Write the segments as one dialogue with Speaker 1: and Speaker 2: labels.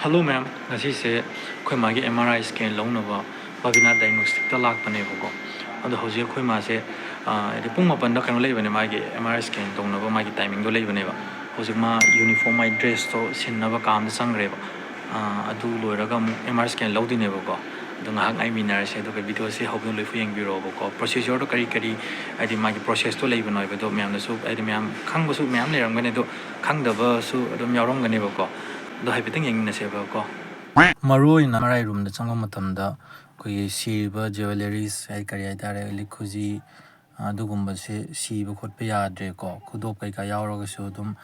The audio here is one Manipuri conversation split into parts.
Speaker 1: Hello ma'am, ngasi se khoi ma gi MRI scan launaba Babina diagnostic ta lakpane bako. Ado hoji khoi ma se edi pung mapan da kano leibane ma gi MRI scan launaba ma gi timing do leibane ba. Hoji ma uniform my dress to sinnaba kam da sangre ba. Adu loiraga MRI scan laudine bako. Ado ngahak ai minar se do video se hobno loi fu yang biro bako. Procedure to kari edi ma gi process to leibano ba do ma'am da su edi ma'am khang ba su ma'am leram gane do khang da ba su ado yarom gane bako. Do haipitang yang na seba ko maroi na marai room da changwa matamda koi siba jewelries ai kari ai tare likhuji adugumba se siba khotpa yadre ko khudop kai ka yawraga su dum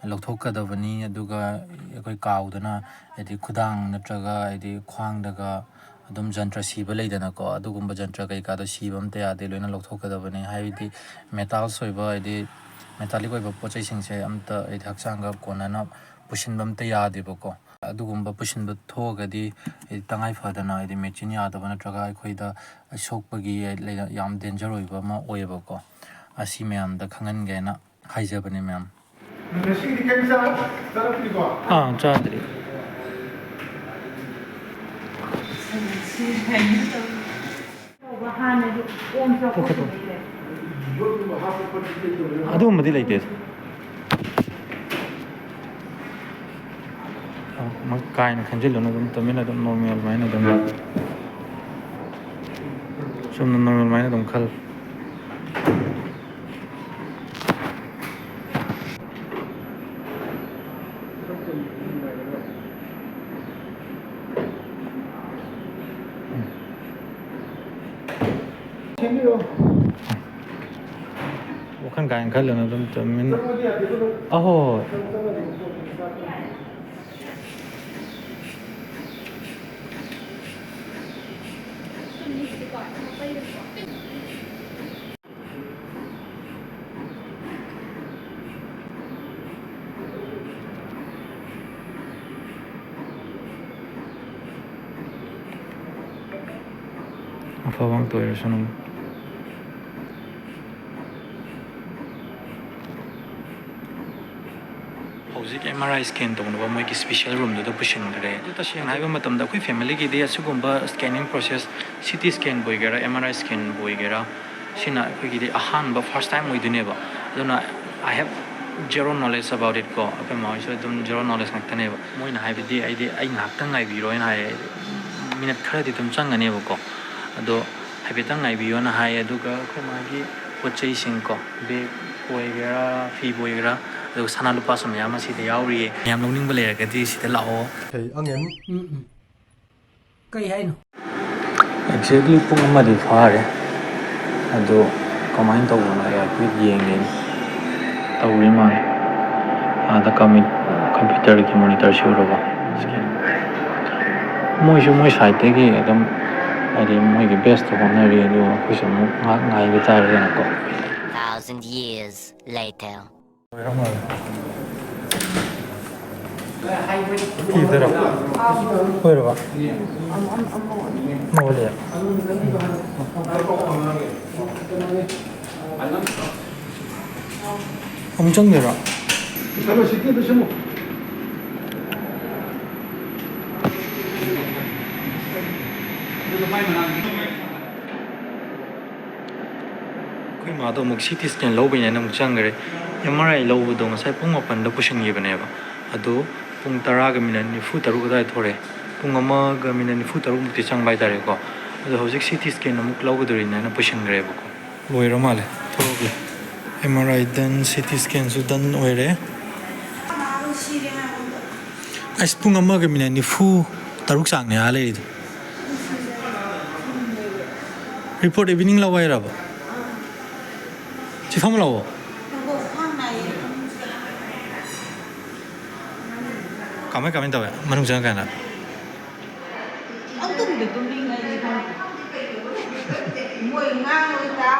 Speaker 1: lokthokadabani aduga koi kaudana edi khudang natraga edi khwang daga adum jantra siba leidana ko adugumba jantra kai ka da siba amte ade loina lokthokadabani haidi metal soiba edi metallic oiba pochai singse amta edi hakchanga konana pushinbam te yadibako adugumba pushinba thogadi tangai phadana edi machine yadaba natraga aikoida sokpagi yam danger oiba ma oibako asi ma'am da khangan gena haijabani ma'am
Speaker 2: ngasi kem sarapri ko
Speaker 1: chadri adumadi leite kain khanjil na dum tamina dum normal maina dum sum normal maina dum khal bukan kain khal na dum tamin oh afawang to sunung hojik MRI scan tongba moi ki special room do pushin gare ta shen haiba matam da koi family ki de asugumba scanning process CT scan boigera MRI scan boigera sina koi ki de ahan ba first time oidune ba aduna I have zero knowledge about it ko ape ma so dum zero knowledge ngaktane ba moi na haiba di ai ngaktang ngai biro en hai minute khara di tum changane ba ko ado haibitang ngai biyo na hai aduga koi ma gi pochai sing ko be boigera fi boigera ado sana lupa som yama si de yauri yam longning ba le ga di si de lao
Speaker 2: hey angem
Speaker 3: kai hai no
Speaker 1: exactly pung ma di fare ado comment to na ya quick yeng ne tawri ma ada computer ki monitor show ro ba moi site ki ekam adi moi ki best to na ri do ko som ngai bi ta ri na ko
Speaker 4: 1,000 years later.
Speaker 1: Idhar hoy ba mo le 엄청 내려
Speaker 2: salo sikki do shimo
Speaker 1: koi ma do muk CT scan lo bin na muk changre MRI lo bu dong sai pung open da pushin gi bane ba ado pung tara ga minan ni fu taru ga dai thore pung ama ga minan ni fu taru muk ti chang bai tare ko ado hojik CT scan na muk lo ga dori na pushin gre ba ko loira male thorogle MRI dan CT scan su dan oire ais pung ama ga minan ni fu taruk sang ne ale report evening la waira ba chi pham lo kamai tawa manung jang kana
Speaker 3: ông tung được tung đi ngay đi không mùi ngang mùi ta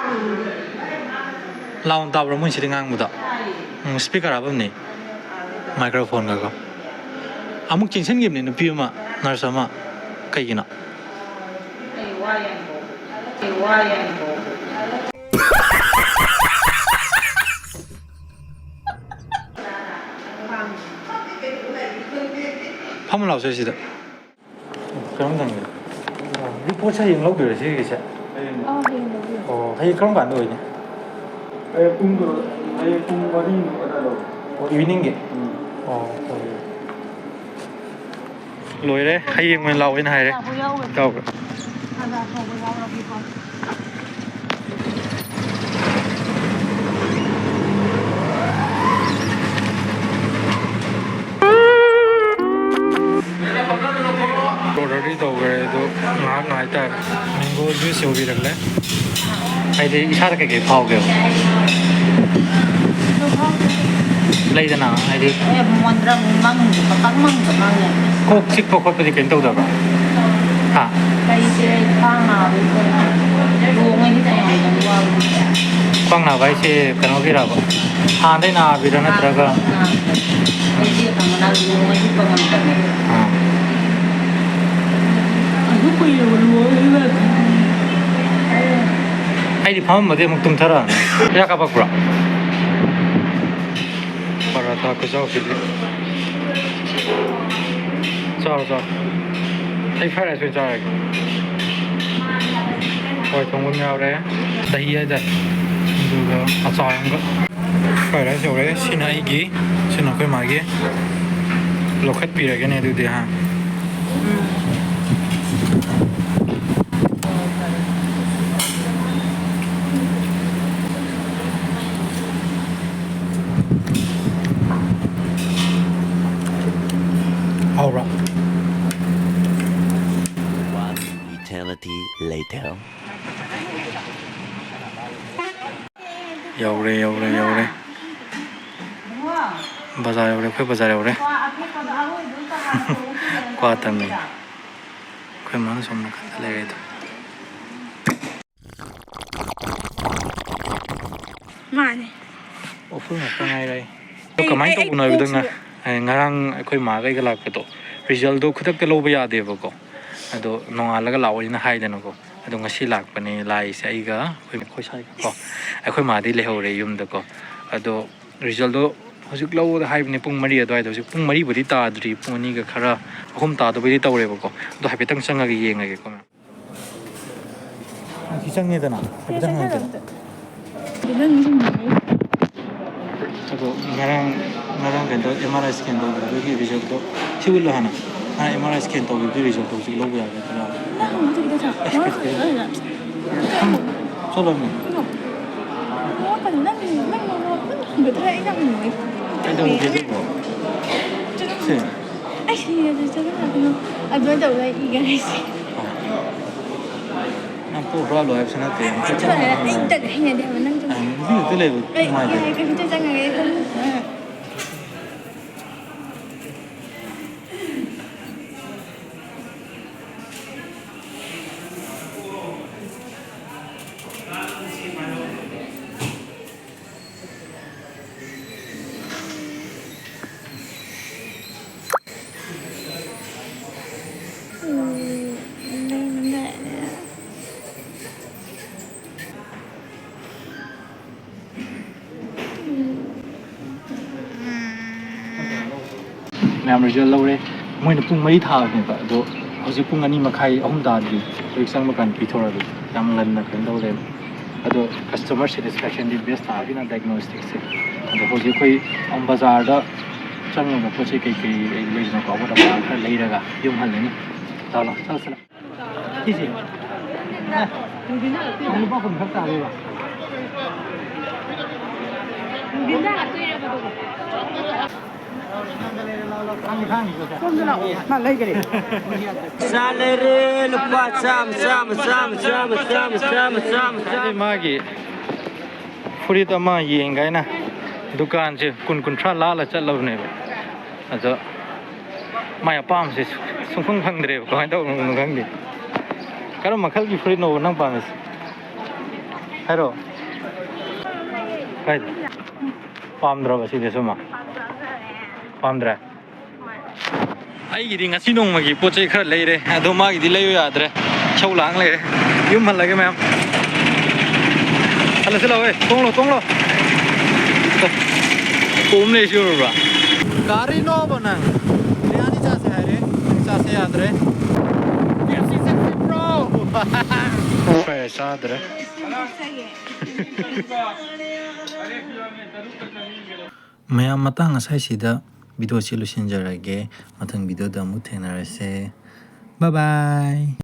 Speaker 1: laun ta bro mun si ngang mu da speaker abam ni microphone ga ko amuk chingsen gim ni nupi ma narsa ma kai gina ꯐꯝ ꯂꯥꯎꯁꯦ ꯁꯤꯗ ꯀꯔꯝ ꯊꯪꯒꯦ ꯔꯤꯄꯣꯔꯠ ꯍꯌꯦꯡ ꯂꯧꯗꯣꯏꯔꯦ ꯁꯤꯒꯤꯁꯦ ꯑꯣ ꯍꯌꯦꯡ ꯀꯔꯝ ꯀꯥꯟꯗ ꯑꯣꯏꯅꯤ
Speaker 2: ꯄꯨꯡ ꯃꯔꯤ ꯑꯗꯥꯏꯗ
Speaker 1: ꯑꯣ ꯏꯚꯤꯅꯤꯡꯒꯤ ꯑꯣ ꯂꯣꯏꯔꯦ ꯍꯌꯦꯡ ꯑꯣꯏꯅ ꯂꯥꯛꯑꯣꯅ ꯍꯥꯏꯔꯦ ꯏꯇꯥꯎꯒ ꯑꯣꯔꯗꯔꯗꯤ ꯇꯧꯈ꯭ꯔꯦ ꯑꯗꯣ ꯉꯥꯏꯍꯥꯛ ꯉꯥꯏꯇꯥꯔꯦ ꯃꯦꯡꯒꯣ ꯖꯨꯏꯁ ꯌꯧꯕꯤꯔꯛꯂꯦ ꯍꯥꯏꯗꯤ ꯏꯁꯥꯗ ꯀꯩꯀꯩ ꯐꯥꯎꯒꯦꯕ ꯂꯩꯗꯅ ꯍꯥꯏꯗꯤ ꯀꯣꯛ ꯆꯤꯛꯄ ꯈꯣꯠꯄꯗꯤ ꯀꯩꯝ ꯇꯧꯗꯕ꯭ꯔꯥ ꯍꯥ ꯈ꯭ꯋꯥꯡ ꯅꯥꯕ ꯍꯥꯏꯁꯦ ꯀꯩꯅꯣꯒꯤꯔꯕ ꯍꯥꯟꯅꯗꯩ ꯅꯥꯕꯤꯔ ꯅꯠꯇ꯭ꯔꯒ ꯑꯩꯗꯤ ꯐꯝꯃꯝꯕꯗꯤ ꯑꯃꯨꯛ ꯇꯨꯝꯊꯔꯛꯑꯅꯤ ꯀꯌꯥ ꯀꯥꯞꯄꯛꯄ꯭ꯔꯣ ꯄꯔꯥꯊꯥ ꯈꯨꯆꯥꯎꯁꯤꯗꯤ ꯆꯥꯔꯣ ꯆꯥꯔꯣ ꯑꯩ ꯐ꯭ꯔꯥꯏ ꯔꯥꯏꯁ ꯑꯣꯏꯅ ꯆꯥꯔꯒꯦ ꯍꯋꯥꯏ ꯊꯣꯡꯕ ꯌꯥꯎꯔꯦ ꯗꯍꯤ ꯍꯥꯏꯇꯥꯔꯦ ꯑꯗꯨꯒ ꯑꯆꯥꯔ ꯑꯃꯒ ꯐ꯭ꯔꯥꯏ ꯔꯥꯏꯁ ꯌꯧꯔꯦ ꯁꯤꯅ ꯑꯩꯒꯤ ꯁꯤꯅ ꯑꯩꯈꯣꯏ ꯃꯥꯒꯤ ꯂꯧꯈꯠꯄꯤꯔꯒꯦꯅꯦ ꯑꯗꯨꯗꯤ ꯍꯥ ꯍꯥꯎꯕ꯭ꯔꯥ
Speaker 5: Eternity later.
Speaker 1: ꯌꯧꯔꯦ ꯕꯖꯥꯔ ꯌꯧꯔꯦ ꯑꯩꯈꯣꯏ ꯕꯖꯥꯔ ꯌꯧꯔꯦ ꯀ꯭ꯋꯥ ꯇꯝꯃꯤ ꯑꯩꯈꯣꯏ ꯃꯥꯅ ꯁꯣꯝ ꯅꯥꯀꯟꯗ ꯂꯩꯔꯦꯗꯣ
Speaker 6: ꯃꯥꯅꯦ
Speaker 1: ꯑꯣꯐꯔ ꯉꯥꯛꯇ ꯉꯥꯏꯔꯦ ꯑꯗꯣ ꯀꯃꯥꯏꯅ ꯇꯧꯕꯅꯣ ꯍꯥꯏꯕꯗ ꯉꯔꯥꯡ ꯑꯩꯈꯣꯏ ꯃꯥꯒꯩꯒ ꯂꯥꯛꯄꯗꯣ ꯔꯤꯖꯜꯗꯣ ꯈꯨꯗꯛꯇ ꯂꯧꯕ ꯌꯥꯗꯦꯕꯀꯣ ꯑꯗꯣ ꯅꯣꯡꯉꯥꯜꯂꯒ ꯂꯥꯛꯑꯣꯏꯅ ꯍꯥꯏꯗꯅꯀꯣ ꯑꯗꯣ ꯉꯁꯤ ꯂꯥꯛꯄꯅꯦ ꯂꯥꯛꯏꯁꯦ ꯑꯩꯒ ꯑꯩꯈꯣꯏ ꯁꯥꯏꯒꯀꯣ ꯑꯩꯈꯣꯏ ꯃꯥꯗꯤ ꯂꯩꯍꯧꯔꯦ ꯌꯨꯝꯗꯀꯣ ꯑꯗꯣ ꯔꯤꯖꯜꯗꯣ ꯍꯧꯖꯤꯛ ꯂꯧꯕꯗ ꯍꯥꯏꯕꯅꯦ ꯄꯨꯡ 4 ꯑꯗꯨꯋꯥꯏꯗ ꯍꯧꯖꯤꯛ ꯄꯨꯡ 4ꯕꯨꯗꯤ ꯇꯥꯗ꯭ꯔꯤ ꯄꯨꯡ 2ꯒ ꯈꯔ 3 ꯇꯥꯗꯕꯨꯗꯤ ꯇꯧꯔꯦꯕꯀꯣ ꯑꯗꯣ ꯍꯥꯏꯐꯦꯠꯇꯪ ꯆꯪꯉꯒ ꯌꯦꯡꯉꯒꯦꯀꯣ ꯃꯌꯥꯝ ꯁꯤ ꯆꯪꯉꯦꯗꯅ ꯍꯥꯏꯐꯦꯠꯇꯪ ꯍꯪꯉꯛꯀꯦ ꯑꯗꯣ ꯉꯔꯥꯡ ꯀꯩꯅꯣ MRI ꯁ꯭ꯀꯦꯟ ꯇꯧꯕꯤꯕꯒꯤ ꯔꯤꯖꯜꯇꯣ ꯁꯤ ꯎꯠꯂꯣ ꯍꯥꯟꯅ MRI ꯁ꯭ꯀꯦꯟ ꯇꯧꯕꯤꯕꯒꯤ ꯔꯤꯖꯜꯇꯣ ꯍꯧꯖꯤꯛ ꯂꯧꯕ ꯌꯥꯒꯗ꯭ꯔꯥ ꯆꯠꯂꯣ ꯀꯩꯗꯧꯒꯦ ꯑꯗꯨꯕꯣ ꯁꯦ
Speaker 6: ꯑꯗꯨꯃꯥꯏꯅ ꯇꯧꯔꯒ ꯏꯒ ꯍꯥꯏꯁꯦ
Speaker 1: ꯅꯪ ꯄꯣꯛ ꯍꯨꯔꯥꯜꯂꯣ ꯍꯥꯏꯕꯁꯨ ꯅꯠꯇꯦ
Speaker 6: ꯑꯩ ꯍꯩꯅꯗꯦ ꯍꯥꯏꯕ ꯅꯪ
Speaker 1: ꯅꯨꯄꯤ ꯈꯛꯇ ꯂꯩꯕ ꯅꯨꯡꯉꯥꯏꯇꯦ
Speaker 6: ꯀꯝꯄ꯭ꯌꯨꯇꯔ ꯆꯪꯉꯒꯦ
Speaker 1: ꯃꯌꯥꯝ ꯔꯤꯖꯜ ꯂꯧꯔꯦ ꯃꯣꯏꯅ ꯄꯨꯡ 4 ꯊꯥꯕꯅꯦꯕ ꯑꯗꯣ ꯍꯧꯖꯤꯛ ꯄꯨꯡ 2 ꯃꯈꯥꯏ 3 ꯇꯥꯗ꯭ꯔꯤ ꯍꯧꯖꯤꯛ ꯆꯪꯕ ꯀꯥꯟꯗ ꯄꯤꯊꯣꯔꯛꯑꯒꯦ ꯌꯥꯝ ꯉꯟꯅ ꯀꯩꯅꯣ ꯇꯧꯔꯦꯕ ꯑꯗꯣ ꯀꯁꯇꯃꯔ ꯁꯦꯇꯤꯁꯐꯦꯛꯁꯟꯗꯤ ꯕꯦꯁ ꯇꯥꯕꯤꯅ ꯗꯥꯏꯒꯅꯣꯁꯇꯤꯛꯁꯦ ꯑꯗꯣ ꯍꯧꯖꯤꯛ ꯑꯩꯈꯣꯏ ꯕꯖꯥꯔꯗ ꯆꯪꯉꯒ ꯄꯣꯠ ꯆꯩ ꯀꯩꯀꯩ ꯂꯩꯗꯅ ꯀꯥꯎꯕꯗ ꯈꯔ ꯂꯩꯔꯒ ꯌꯨꯝ ꯍꯜꯂꯅꯤ ꯆꯠꯂꯣ ꯁꯤꯁꯦ ꯂꯨꯄꯥ 10 ꯈꯛ ꯇꯥꯒꯦꯕ ꯃꯥꯒꯤ ꯐꯨꯔꯤꯠ ꯑꯃ ꯌꯦꯡꯒꯥꯏꯅ ꯗꯨꯀꯥꯟꯁꯦ 20-30 ꯂꯥꯜꯂ ꯆꯠꯂꯕꯅꯦꯕ ꯑꯗꯣ ꯃꯥꯏ ꯑꯄꯥꯝꯕꯁꯦ ꯁꯨꯡꯐꯪ ꯐꯪꯗ꯭ꯔꯦꯕ ꯀꯃꯥꯏꯅ ꯇꯧꯕꯅꯣ ꯈꯪꯗꯦ ꯀꯔꯝꯕ ꯃꯈꯜꯒꯤ ꯐꯨꯔꯤꯠꯅꯣꯕ ꯅꯪ ꯄꯥꯝꯃꯤꯁꯦ ꯍꯥꯏꯔꯣ ꯀꯥꯏꯗ ꯄꯥꯝꯗ꯭ꯔꯕ ꯁꯤꯗꯤ ꯁꯨꯝ ꯄꯥꯝꯗ꯭ꯔꯦ ꯑꯩꯒꯤꯗꯤ ꯉꯁꯤ ꯅꯣꯡꯃꯒꯤ ꯄꯣꯠ ꯆꯩ ꯈꯔ ꯂꯩꯔꯦ ꯑꯗꯣ ꯃꯥꯒꯤꯗꯤ ꯂꯩꯌꯨ ꯌꯥꯗ꯭ꯔꯦ ꯏꯁꯧ ꯂꯥꯡ ꯂꯩꯔꯦ ꯌꯨꯝ ꯍꯜꯂꯒꯦ ꯃꯌꯥꯝ ꯍꯜꯂꯁꯤ ꯂꯥꯛꯑꯣ ꯇꯣꯡꯂꯣ ꯀꯣꯝ ꯂꯩꯁꯤ ꯎꯔꯕ꯭ꯔꯥ ꯒꯥꯔꯤ ꯅꯣꯕ ꯅꯪ ꯕꯤꯔꯌꯥꯅꯤ ꯆꯥꯁꯦ ꯍꯥꯏꯔꯦ ꯌꯥꯗ꯭ꯔꯦ ꯐꯔꯦ ꯆꯥꯗ꯭ꯔꯦ ꯃꯌꯥꯝ ꯃꯇꯥꯡ ꯉꯁꯥꯏꯁꯤꯗ ꯚꯤꯗꯤꯑꯣꯁꯤ ꯂꯣꯏꯁꯤꯟꯖꯔꯒꯦ ꯃꯊꯪ ꯚꯤꯗꯤꯑꯣꯗ ꯑꯃꯨꯛ ꯊꯦꯡꯅꯔꯁꯦ ꯕꯥꯏ ꯕꯥꯏ